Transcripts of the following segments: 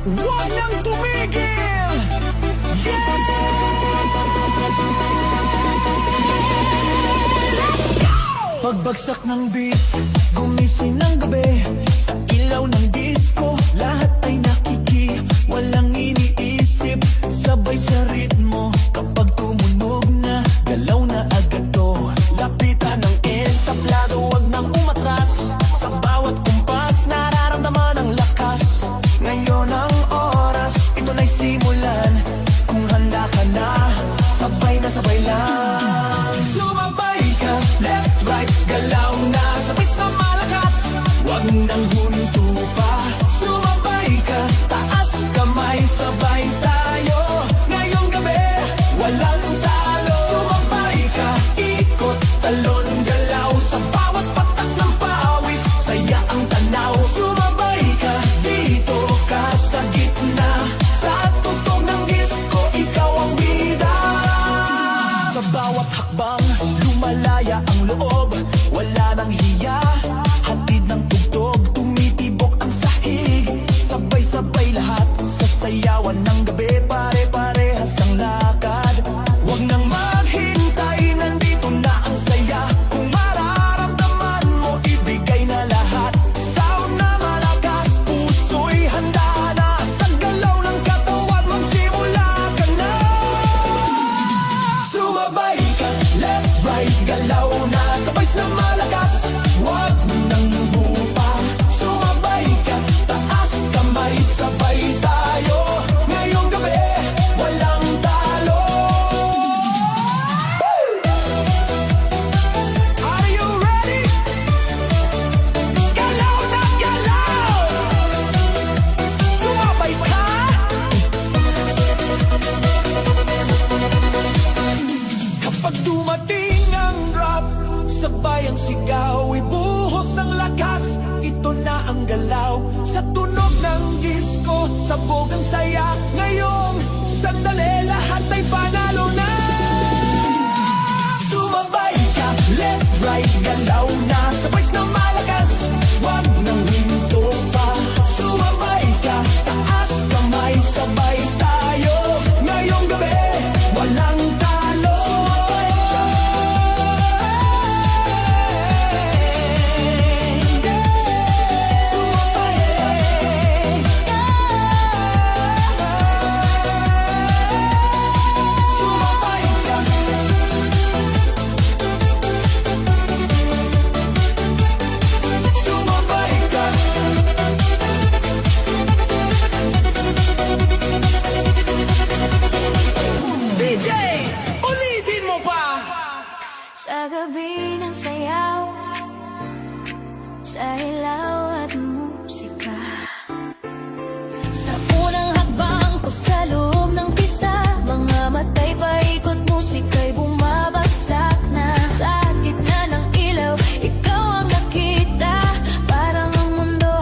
Huwag nang tumigil! Yeah! Pagbagsak ng beat, gumising ng gabi. Sa ilaw ng disco, lahat ay nakiki. Walang iniisip, sabay sa ritmo. Kapag tumunog na, galaw na agad to. Lapitan ng entablado, wag nang umatras. Sa bawat kumpas, nararamdaman ang lakas. Ngayon ang oras, ito na'y simulan. Kung handa ka na, sabay na sabay lang. Sumabay ka, left, right, galaw na, sabay na malakas. Wag nang huminto pa. Sumabay ka, taas kamay, sabay tayo. Ngayong gabi, walang talo. Sumabay ka, ikot, talon, galaw. Sa bawat patak ng pawis, saya ang tanaw. Sumabay ka, dito ka sa gitna. Sa tugtog ng disco, ikaw ang bida. Sa bawat hakbang, lumalaya ang loob. Wala nang hiya, hatid ng tugtog. Tumitibok ang sahig, sabay-sabay lahat. Sa sayawan ng gabi, pare-parehas ang lakad. Huwag nang maghintay, nandito na ang saya. Kung mararamdaman mo, ibigay na lahat. Sound na malakas, puso'y handa na. Sa galaw ng katawan mong simula ka na. Sumabay ka, left, right, galaw na, sabay na malakas. Huwag nang lupa. Sumabay ka, taas kamay, sabay tayo. Ngayong gabi, walang talo. Are you ready? Galaw na galaw. Sumabay ka. Kapag dumating ang rap, sabay ang sigaw, ibuhos ang lakas. Ito na ang galaw. Sa tunog ng disco, sabog ang saya. Ngayong sandali, lahat ay panalo na. Sumabay ka, left, right, galaw na, sabay na malakas. Huwag nang hinto pa. Sumabay ka, taas kamay, sabay tayo. Ngayong gabi, walang talo. Sumabay ka. Sumabay ka. Sumabay ka. Sumabay ka. DJ, ulitin mo pa. Sa gabi ng sayaw, sa ilaw at musika, sa unang hakbang ko sa loob ng pista, mga matay paikot, musika'y bumabagsak na. Sa gitna ng ilaw, ikaw ang nakita. Parang ang mundo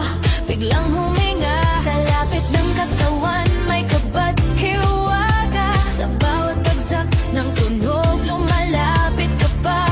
biglang huminga. Sa lapit ng katawan, may kabat hiwaga. Sa bawat bagsak ng tunog, lumalapit ka pa.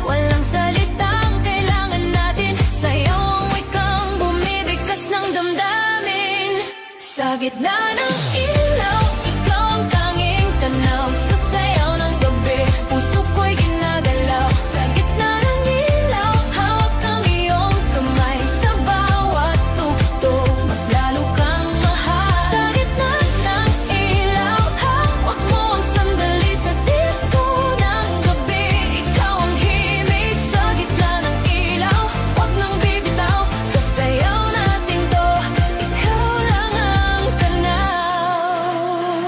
Walang salitang kailangan natin. Sayaw ang wikang bumibigkas ng damdamin. Sa gitna ng ilaw, ikaw ang tanging tanaw. Sa sayaw ng gabi, puso ko'y ginagalaw. Sa gitna ng ilaw, hawak ang iyong kamay. Sa bawat tugtog, mas lalo kang mahal. Sa gitna ng ilaw, hawak mo ang sandali. Sa disco ng gabi, ikaw ang himig. Sa gitna ng ilaw, huwag nang bibitaw. Sa sayaw natin to, ikaw lang ang tanaw.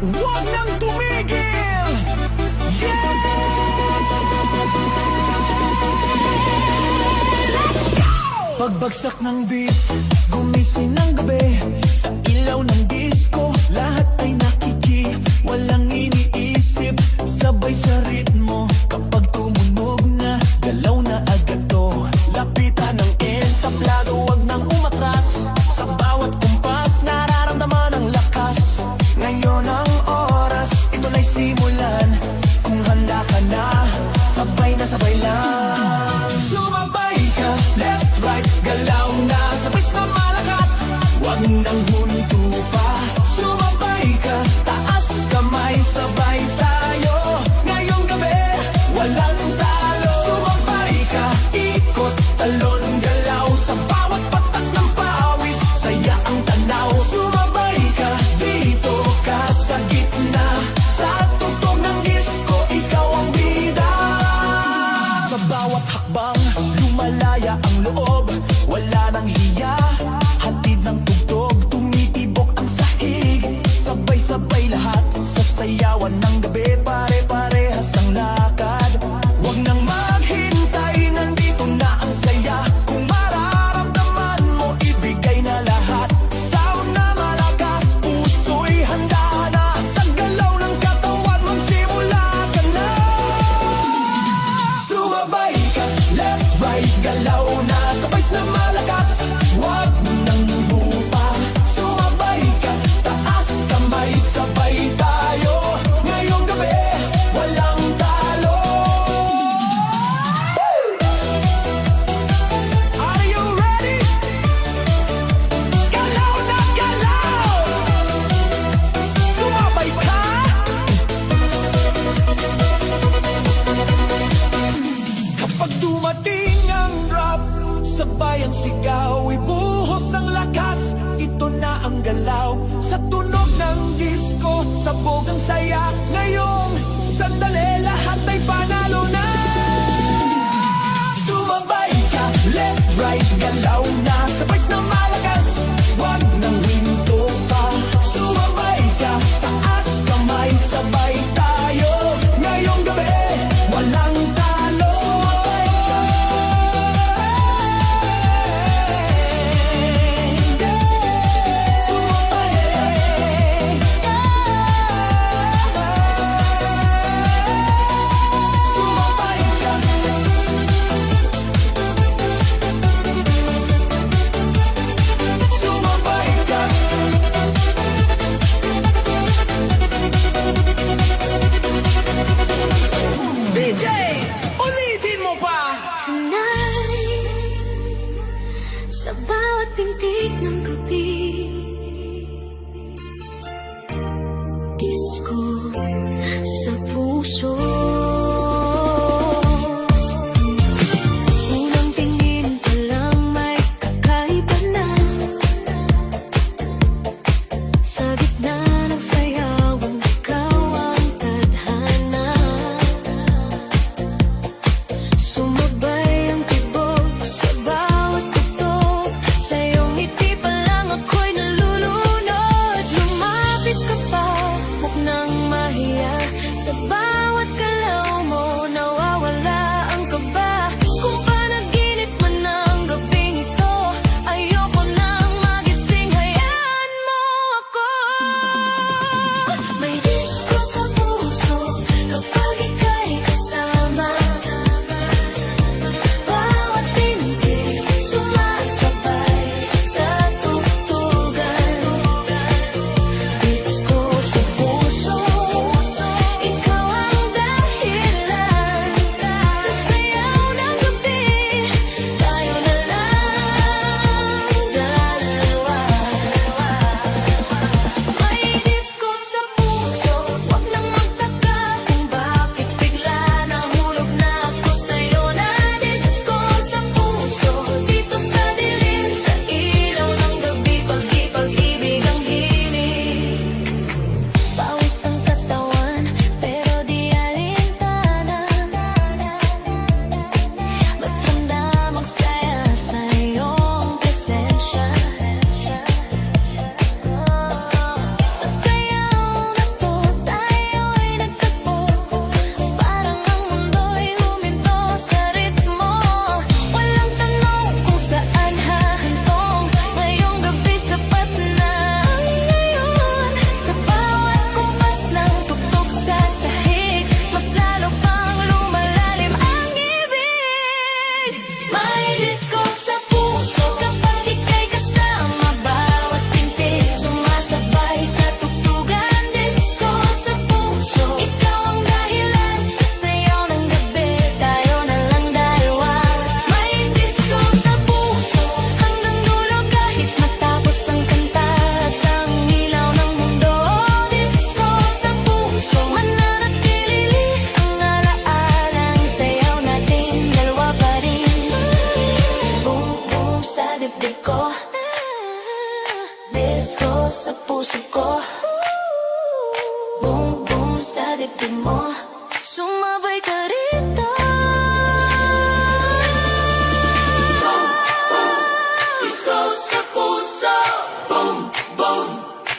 Huwag nang tumigil! Pagbagsak ng beat, gumising ng gabi. Sa ilaw ng disco, lahat ay nakiki. Walang iniisip, sabay sa ritmo. Kapag tumunog na, galaw na agad to. Lapitan ng entablado, wag nang umatras. Sa bawat kumpas, nararamdaman ang lakas. Ngayon ang oras, ito na'y simulan. Kung handa ka na, sabay lang. Sumabay ka, left, right, galaw na. Sabay na malakas, wag nang huminto pa. Sumabay ka, taas kamay, sabay tayo. Ngayong gabi, walang talo. Sumabay ka, ikot, talon, galaw. Sa bawat patak ng pawis, saya ang tanaw. Sumabay ka, dito ka sa gitna. Sa tugtog ng disco, ikaw ang bida. Sa bawat hakbang, lumalaya ang loob. Wala nang hiya, hatid ng tugtog. Tumitibok ang sahig, sabay-sabay lahat. Sasayawan ng gabi, pare-parehas ang lakad. Huwag nang maghintay, nandito na ang saya. Kung mararamdaman mo, ibigay na lahat. Sound na malakas, puso'y handa na. Sa galaw ng katawan, magsimula ka na. Sumabay ka, left, right, galaw na. Sabay na malakas, wag nang lupa. Sumabay ka, taas kamay, sabay tayo. Ngayong gabi, walang talo. Are you ready? Galaw na galaw! Sumabay ka! Kapag dumating ang rap, sabay ang sigaw, ibuhos ang lakas. Ito na ang galaw, sa tunog ng disco, sabog ang saya. Ngayong sandali, lahat ay panalo na. Sumabay ka, left, right, galaw na. Sabay na malakas, wag nang hinto pa. Sumabay ka, taas kamay, sabay tayo. Ngayong gabi, walang talo. Sumabay ka. Sumabay ka.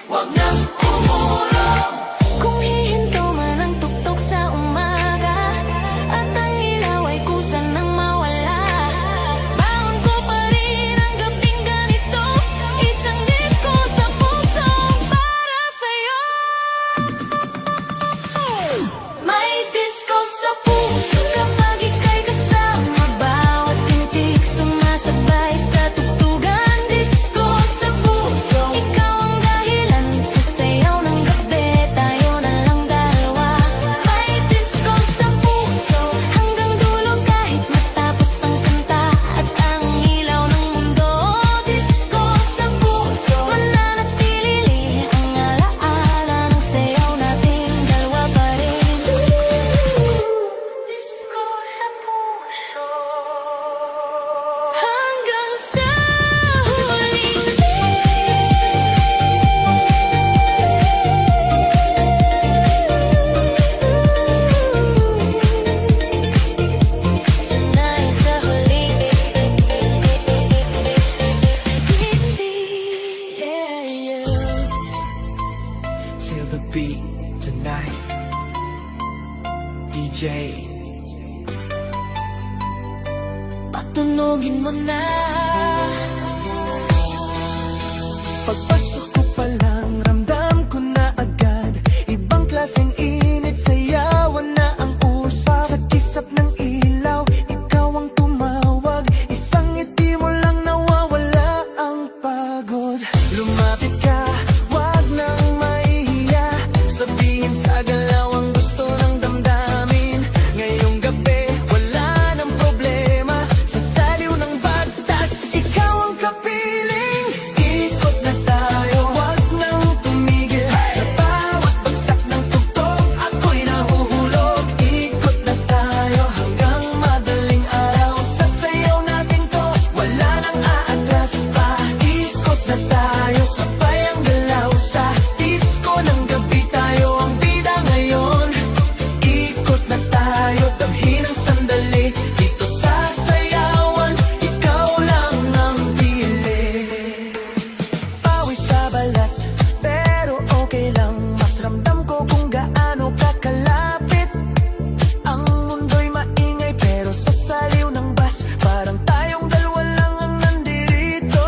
wag nang umurong. Kung hihinto man ang tuktok sa umaga at ang ilaw ay kusa nang mawala, baon ko pa rin ang gabing ganito, isang disko sa puso para sa'yo. May disko sa puso kapag ika'y kasama, bawat pintig sumasabay sa tugtugan. Disko sa puso, ikaw ang dahilan sa sayaw ng gabi, tayo na lang dalawa. May disko sa puso, hanggang dulo kahit matapos ang kanta at ang ilaw ng mundo. Disko sa puso, mananatili ang alaala ng sayaw nating dalawa pa rin. Disko sa puso, hanggang sa huling sanay sa huling Yeah, yeah. Feel the beat tonight. DJ, patunogin mo na. Pagpasok ko pa lang, ramdam ko na agad ibang klaseng init, sayawan na ang usap. Sa kisap ng ilaw, ikaw ang tumawag, isang ngiti mo lang nawawala ang pagod. Lumapit ka, wag nang mahihiya, sabihin sa galaw ang gusto ng damdamin. Ngayong gabi, wala nang problema, sa saliw ng bagtas, ikaw ang kapiling. Ikot na tayo, wag nang tumigil, sa bawat bagsak ng tugtog, ako'y nahuhulog. Ikot na tayo hanggang madaling araw, sa sayaw natin to, wala nang aatras pa. Ikot na tayo, sabay ang galaw sa disco ng gabi, tayo ang bida ngayon. Ikot na tayo, damhin ang sandali, dito sa sayawan, ikaw lang ang pili. Pawis sa balat, pero okay lang, mas ramdam ko kung gaano kakalapit. Ang mundo'y maingay, pero sa saliw ng bus, parang tayong dalawa lang ang nandirito.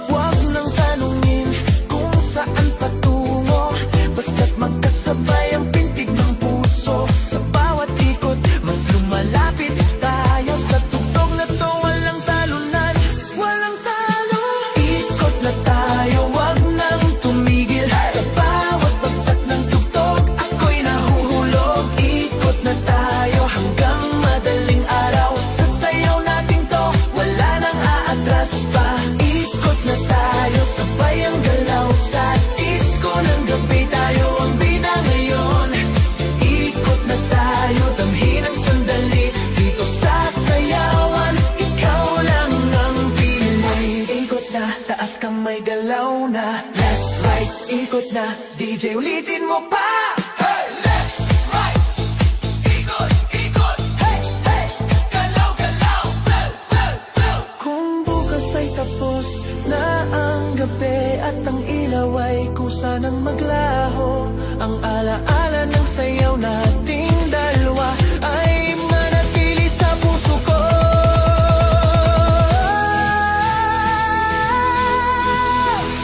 Huwag nang tanungin kung saan patungo, basta't magkasabay ang pintig ng puso. Sa bawat ikot, mas lumalapit tayo, sa tugtog na to walang talunan, walang talo. Ikot na tayo, wag nang tumigil, sa bawat bagsak ng tugtog, ako'y nahuhulog. Ikot na tayo hanggang madaling araw, sa sayaw natin to, wala nang aatras pa. Ikot na tayo, sabay ang galaw sa disco ng gabi, tayo ang bida ngayon. Ikot na tayo, damhin ang sandali, dito sa sayawan, ikaw lang ang pili. Ikot na, taas kamay, galaw na, left, right, ikot na, DJ ulitin mo pa. Hey, left, right, ikot, ikot, hey, hey, galaw, galaw, blow, blow, blow. Kung bukas ay tapos na ang gabi at ang ilaw ay kusa ng maglaho, ang alaala ng sayaw nating dalawa ay manatili sa puso ko.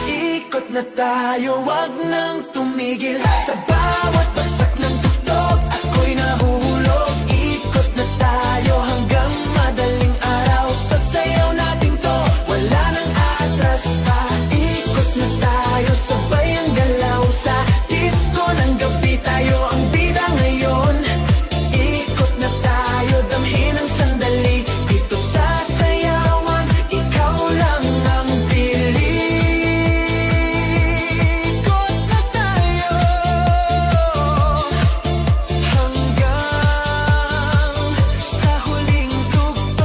Ikot na tayo, wag nang tumigil, sa bawat bagsak ng tugtog, ako'y nahuhulog. Ikot na tayo hanggang madaling araw, sa sayaw natin to, wala nang aatras pa. Ikot na tayo, sabay ang galaw sa disco ng gabi, tayo ang bida ngayon. Ikot na tayo, damhin ang sandali, dito sa sayawan, ikaw lang ang pili. Ikot na tayo hanggang sa huling tugtog.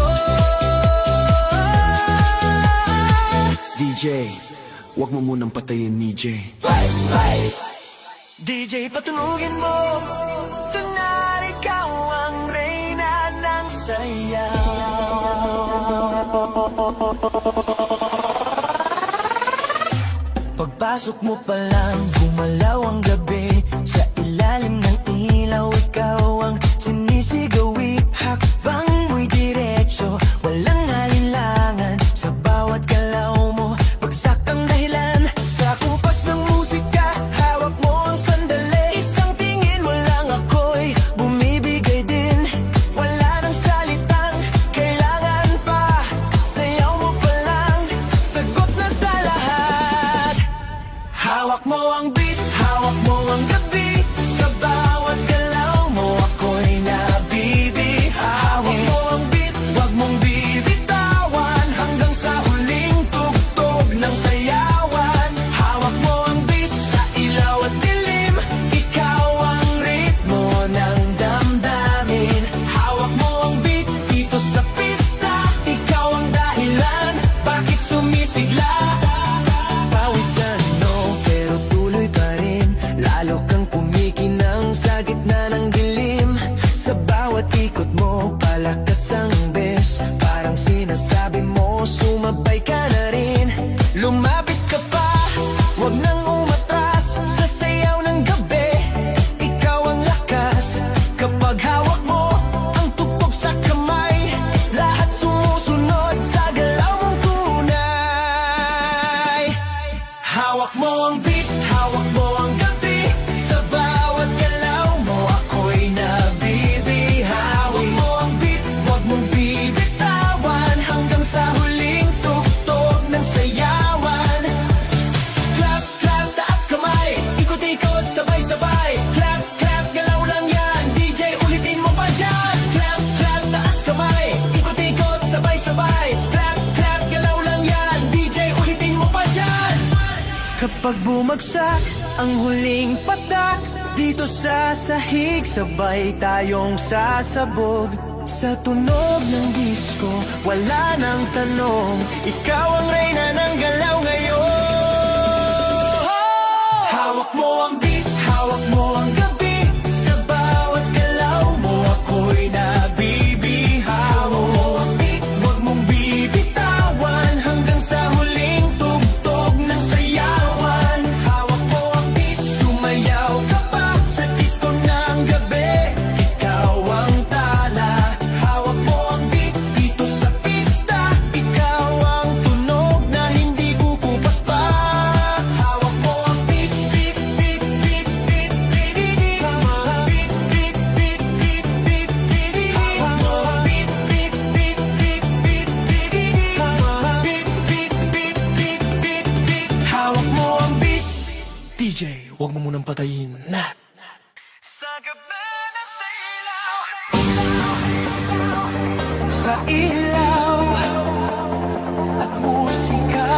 DJ, wag mo munang patayin ni J. DJ, patunugin mo, tonight ikaw ang reyna ng sayaw. Pagba Pagpasok mo pa lang, gumalaw ang gabi. Sa ilalim ng ilaw, ikaw ang sinisigawi. Hakbang mo'y diretso, walang alinlangan. Sa bawat galaw mo, bagsak ang dahilan. Sa kumpas ng musika, hawak mo ang sandali. Isang tingin mo lang ako'y bumibigay din. Wala nang salitang kailangan pa. Sayaw mo pa lang, sagot na sa lahat. Hawak mo ang beat, hawak mo ang gabi. Sa bawat galaw mo ako'y nabibi. Hawak mo ang beat, wag mong bibitawan. Hanggang sa huling tugtog ng sayawan. Hawak mo ang beat sa ilaw at dilim. Ikaw ang ritmo ng damdamin. Hawak mo ang beat dito sa pista. Ikaw ang dahilan, bakit sumisigla? Pawisan no, pero tuloy pa rin. Lalo kang kumikinang sa gitna ng dilim. Sa bawat ikot mo, palakas ang bes. Parang sinasabi mo, sumabay ka na rin. Lumapit ka pa, wag nang umatras. Sa sayaw ng gabi, ikaw ang lakas. Kapag hawak mo ang tugtog sa kamay, lahat sumusunod sa galaw mong tunay. Hawak mo ang beat, hawak mo ang gabi. Sa bawat galaw mo ako'y nabibi. Hawak mo ang beat, wag mong bibitawan. Hanggang sa huling tugtog ng sayawan. Clap, clap, taas kamay. Ikot-ikot, sabay-sabay. Clap, clap, galaw lang yan. DJ, ulitin mo pa dyan. Clap, clap, taas kamay. Ikot-ikot, sabay-sabay. Clap, clap, galaw lang yan. DJ, ulitin mo pa dyan. Kapag bumagsak ang huling patak, dito sa sahig sabay tayong sasabog. Sa tunog ng disco, wala nang tanong. Ikaw ang reyna ng galaw ngayon. Hawak mo ang beat, hawak mo ang gabi. Sa bawat galaw mo ako'y nabibi. Hawak mo ang beat, wag mong bibitawan. Hanggang sa huling tugtog ng sayawan. Hawak mo ang beat, sumayaw ka pa sa disco ng gabi. Ikaw ang tala. Hawak mo ang beat dito sa pista. Ikaw ang tunog na hindi kukupas pa. Hawak mo ang beat, beat, beat, beat, beat, beat, beat. Beat, beat, beat, beat, beat, beat. Hawak mo ang beat, beat, beat, beat, beat, beat. Beat, beat, beat, beat, beat, beat. Hawak mo ang beat. DJ, wag mo munang patayin. Sa gabi na sa ilaw, sa ilaw at musika.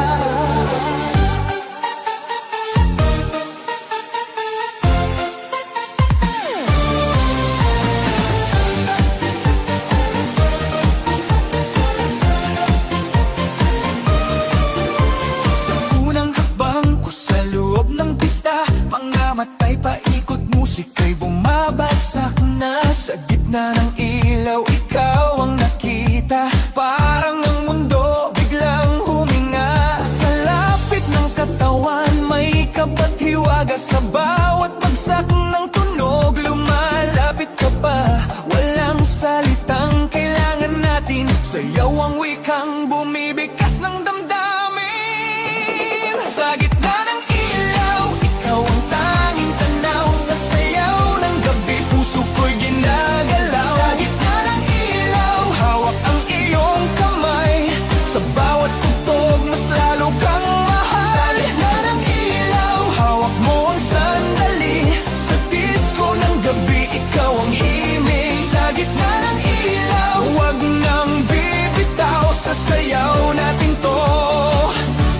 Sa unang hakbang ko sa loob ng pista, mga matay paikot, musika'y bumabagsak na. Sa gitna ng ilaw, ikaw ang nakita. Parang ang mundo biglang huminga. Sa lapit ng katawan, may kapathiwaga. Sa bawat bagsak ng tunog, lumalapit ka pa. Walang salitang kailangan natin. Sayaw ang wikang bumibigkas ng damdamin. Sa gitna ng ilaw, ikaw ang tanging tanaw. Sa sayaw ng gabi, puso ko'y ginagalaw. Sa gitna ng ilaw, hawak ang iyong kamay. Sa bawat tugtog, mas lalo kang mahal. Sa gitna ng ilaw, hawak mo ang sandali. Sa disco ng gabi, ikaw ang himig. Sa gitna ng ilaw, wag nang bibitaw. Sa sayaw natin to,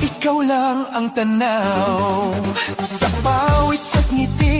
ikaw lang ang tanaw. Sa pawis at ngiti